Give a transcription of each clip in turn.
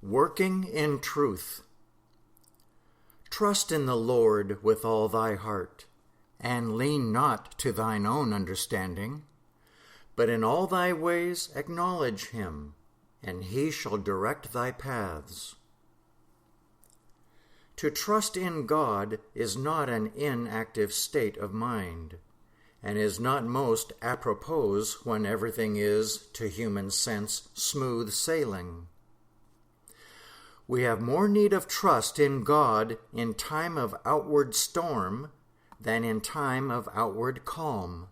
Working in truth. Trust in the Lord with all thy heart, and lean not to thine own understanding, but in all thy ways acknowledge him, and he shall direct thy paths. To trust in God is not an inactive state of mind, and is not most apropos when everything is, to human sense, smooth sailing. We have more need of trust in God in time of outward storm than in time of outward calm.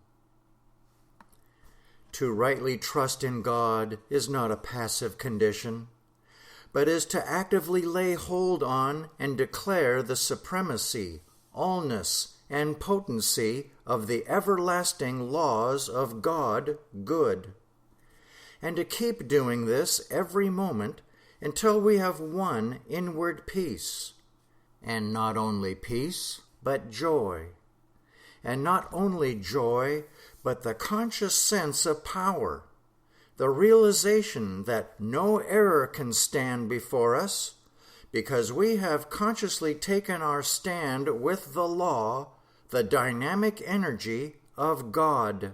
To rightly trust in God is not a passive condition, but is to actively lay hold on and declare the supremacy, allness, and potency of the everlasting laws of God good, and to keep doing this every moment until we have won inward peace, and not only peace, but joy, and not only joy, but the conscious sense of power, the realization that no error can stand before us, because we have consciously taken our stand with the law, the dynamic energy of God.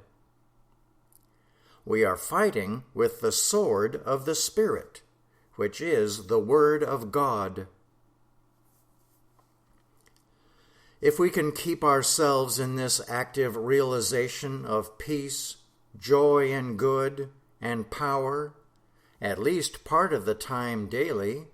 We are fighting with the sword of the Spirit, which is the Word of God. If we can keep ourselves in this active realization of peace, joy, and good, and power, at least part of the time daily,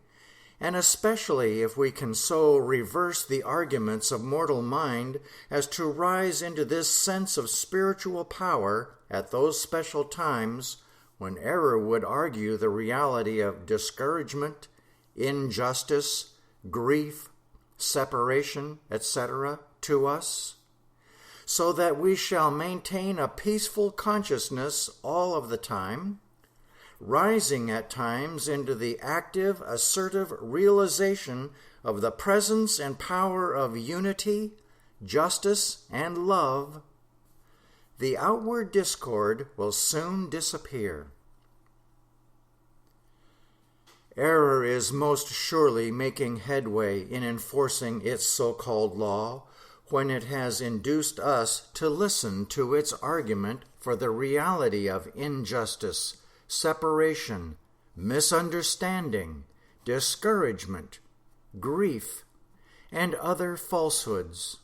and especially if we can so reverse the arguments of mortal mind as to rise into this sense of spiritual power at those special times when error would argue the reality of discouragement, injustice, grief, separation, etc. to us, so that we shall maintain a peaceful consciousness all of the time, rising at times into the active, assertive realization of the presence and power of unity, justice, and love, the outward discord will soon disappear. Error is most surely making headway in enforcing its so-called law when it has induced us to listen to its argument for the reality of injustice, separation, misunderstanding, discouragement, grief, and other falsehoods.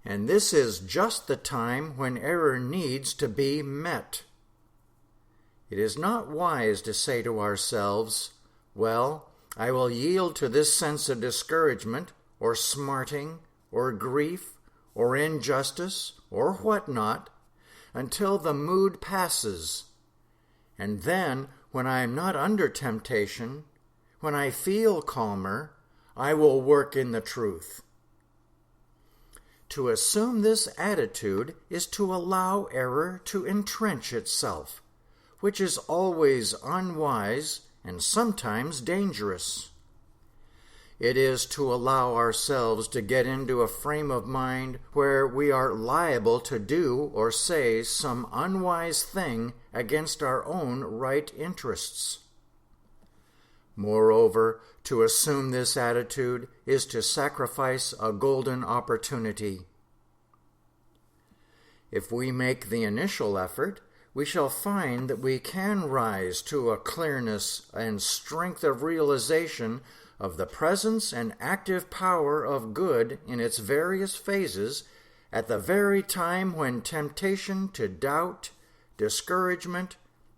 And this is just the time when error needs to be met. It is not wise to say to ourselves, well, I will yield to this sense of discouragement, or smarting, or grief, or injustice, or whatnot, until the mood passes. And then, when I am not under temptation, when I feel calmer, I will work in the truth. To assume this attitude is to allow error to entrench itself, which is always unwise and sometimes dangerous. It is to allow ourselves to get into a frame of mind where we are liable to do or say some unwise thing against our own right interests. Moreover, to assume this attitude is to sacrifice a golden opportunity. If we make the initial effort, we shall find that we can rise to a clearness and strength of realization of the presence and active power of good in its various phases at the very time when temptation to doubt, discouragement,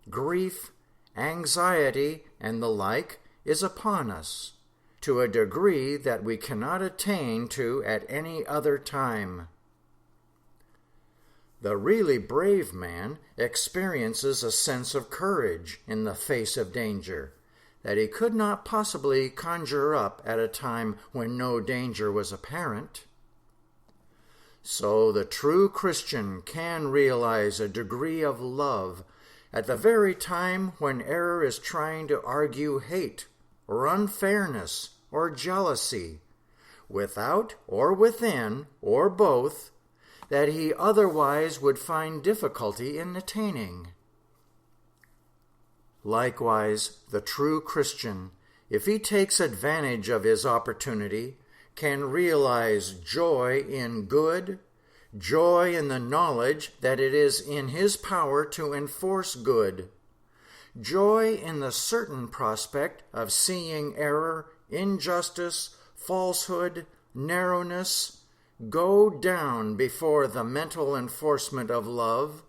grief, anxiety, and the like is upon us, to a degree that we cannot attain to at any other time. The really brave man experiences a sense of courage in the face of danger that he could not possibly conjure up at a time when no danger was apparent. So the true Christian can realize a degree of love at the very time when error is trying to argue hate or unfairness or jealousy, without or within or both, that he otherwise would find difficulty in attaining. Likewise, the true Christian if he takes advantage of his opportunity, can realize joy in good, joy in the knowledge that it is in his power to enforce good, joy in the certain prospect of seeing error, injustice, falsehood, narrowness go down before the mental enforcement of love,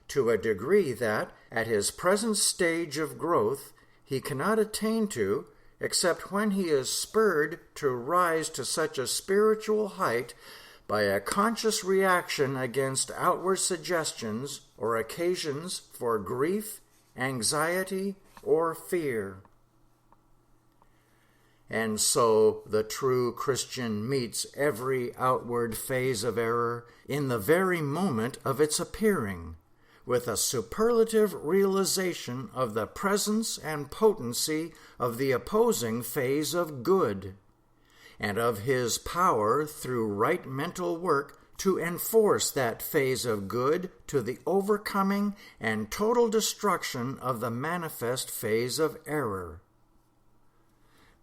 to a degree that, at his present stage of growth, he cannot attain to, except when he is spurred to rise to such a spiritual height by a conscious reaction against outward suggestions or occasions for grief, anxiety, or fear. And so the true Christian meets every outward phase of error in the very moment of its appearing, with a superlative realization of the presence and potency of the opposing phase of good, and of his power through right mental work to enforce that phase of good to the overcoming and total destruction of the manifest phase of error.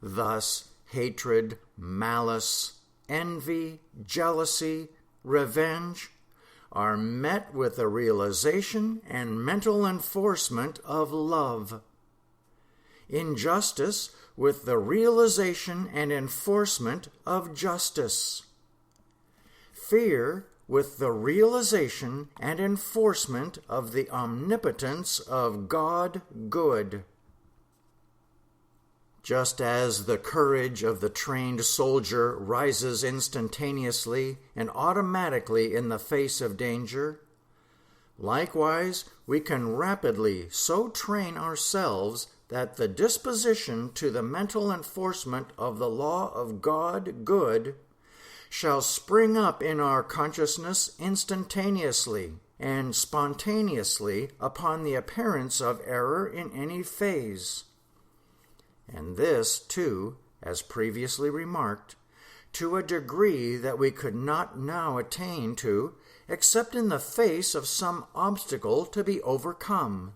Thus, hatred, malice, envy, jealousy, revenge are met with the realization and mental enforcement of love. Injustice with the realization and enforcement of justice. Fear with the realization and enforcement of the omnipotence of God good. Just as the courage of the trained soldier rises instantaneously and automatically in the face of danger, likewise we can rapidly so train ourselves that the disposition to the mental enforcement of the law of God good shall spring up in our consciousness instantaneously and spontaneously upon the appearance of error in any phase. And this, too, as previously remarked, to a degree that we could not now attain to except in the face of some obstacle to be overcome.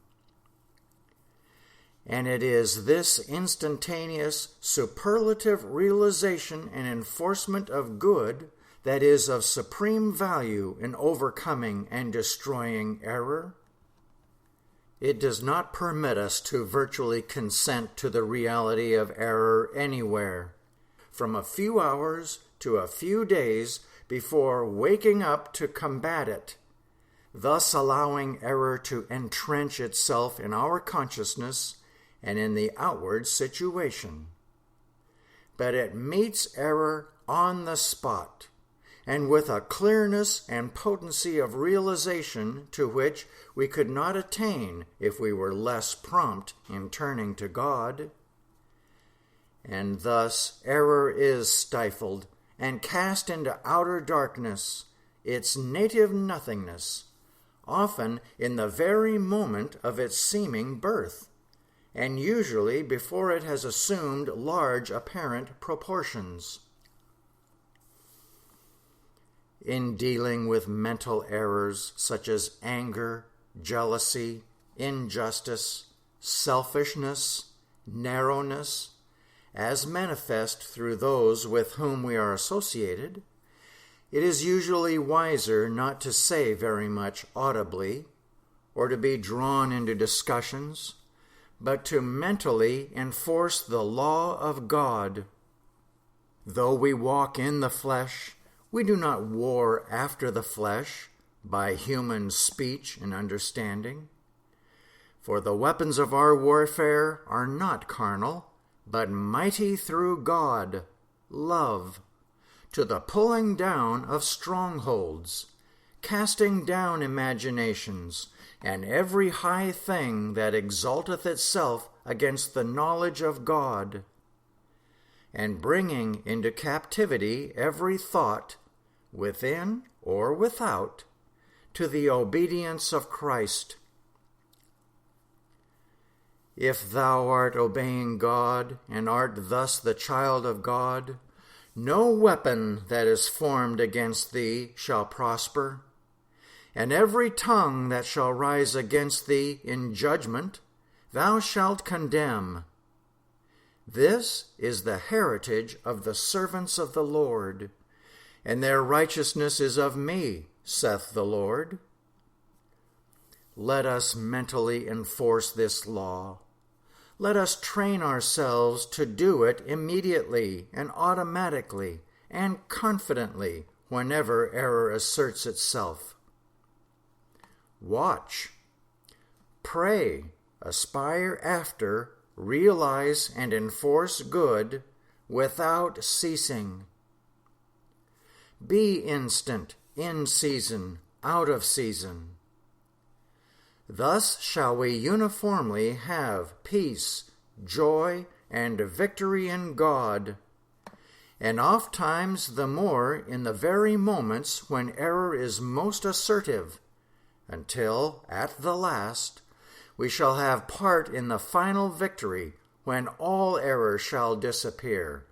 And it is this instantaneous, superlative realization and enforcement of good that is of supreme value in overcoming and destroying error. It does not permit us to virtually consent to the reality of error anywhere, from a few hours to a few days before waking up to combat it, thus allowing error to entrench itself in our consciousness and in the outward situation. But it meets error on the spot, and with a clearness and potency of realization to which we could not attain if we were less prompt in turning to God. And thus error is stifled and cast into outer darkness, its native nothingness, often in the very moment of its seeming birth, and usually before it has assumed large apparent proportions. In dealing with mental errors such as anger, jealousy, injustice, selfishness, narrowness, as manifest through those with whom we are associated, it is usually wiser not to say very much audibly, or to be drawn into discussions, but to mentally enforce the law of God. Though we walk in the flesh, we do not war after the flesh by human speech and understanding. For the weapons of our warfare are not carnal, but mighty through God, love, to the pulling down of strongholds, casting down imaginations, and every high thing that exalteth itself against the knowledge of God, and bringing into captivity every thought, within or without, to the obedience of Christ. If thou art obeying God, and art thus the child of God, no weapon that is formed against thee shall prosper, and every tongue that shall rise against thee in judgment thou shalt condemn. This is the heritage of the servants of the Lord, and their righteousness is of me, saith the Lord. Let us mentally enforce this law. Let us train ourselves to do it immediately and automatically and confidently whenever error asserts itself. Watch, pray, aspire after, realize, and enforce good without ceasing. Be instant, in season, out of season. Thus shall we uniformly have peace, joy, and victory in God, and ofttimes the more in the very moments when error is most assertive, until, at the last, we shall have part in the final victory when all error shall disappear,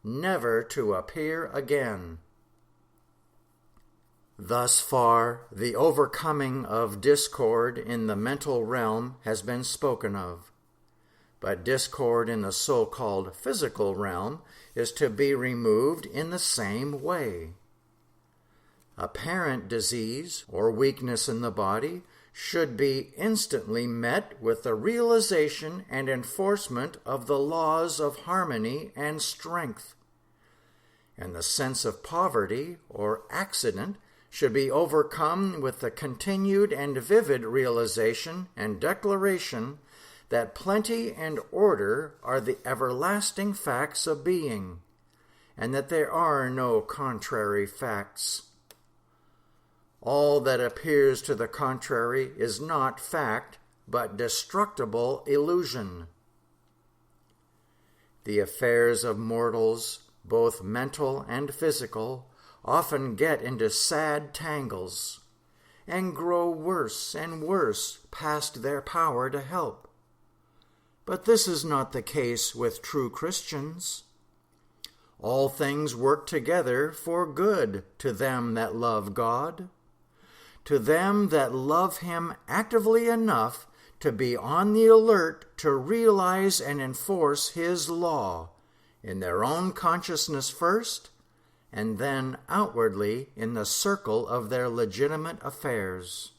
never to appear again. Thus far, the overcoming of discord in the mental realm has been spoken of. But discord in the so-called physical realm is to be removed in the same way. Apparent disease or weakness in the body should be instantly met with the realization and enforcement of the laws of harmony and strength. And the sense of poverty or accident should be overcome with the continued and vivid realization and declaration that plenty and order are the everlasting facts of being, and that there are no contrary facts. All that appears to the contrary is not fact, but destructible illusion. The affairs of mortals, both mental and physical, often get into sad tangles and grow worse and worse past their power to help. But this is not the case with true Christians. All things work together for good to them that love God, to them that love Him actively enough to be on the alert to realize and enforce His law in their own consciousness first, and then outwardly in the circle of their legitimate affairs.